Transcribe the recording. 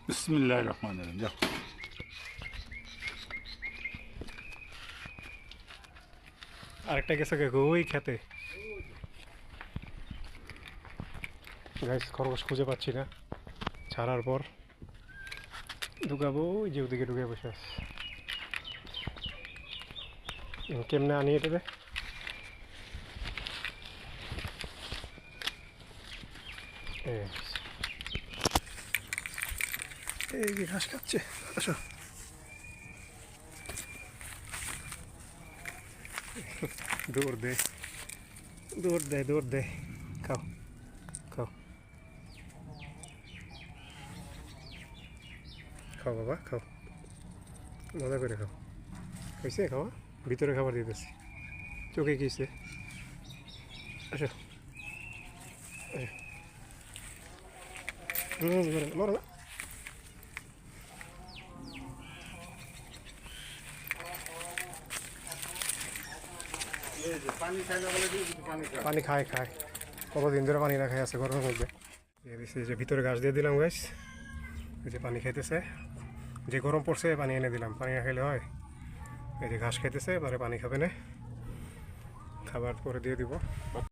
বিসমিল্লাহির রহমানির রহিম। যাও। আরেকটা গেছে ওই খেতে। গাইস খরগোশ খুঁজে পাচ্ছি না, ছাড়ার পর ঢুকাবো ওই যে ওদিকে ঢুকে বসে আছে। কেমনে আনি এটাতে? এই যে ঘাস খাচ্ছে, আসো। দৌড় দে, দৌড় দে, দৌড় দে, খাও খাও খাও বাবা খাও, মজা করে খাও। খাইছে খাওয়া? ভিতরে খাবার দিতেছি। চোখে কিছে? আসো আসো। মরো না। পানি খায় খায়, কতদিন ধরে পানি না খাই আছে গরমের মধ্যে। যে ভিতরে ঘাস দিয়ে দিলাম গাছ, এই যে পানি খাইতেছে। যে গরম পড়ছে পানি এনে দিলাম, পানি না খাইলে হয়। এই যে ঘাস খাইতেছে, এবারে পানি খাবে না, খাবার পরে দিয়ে দিব।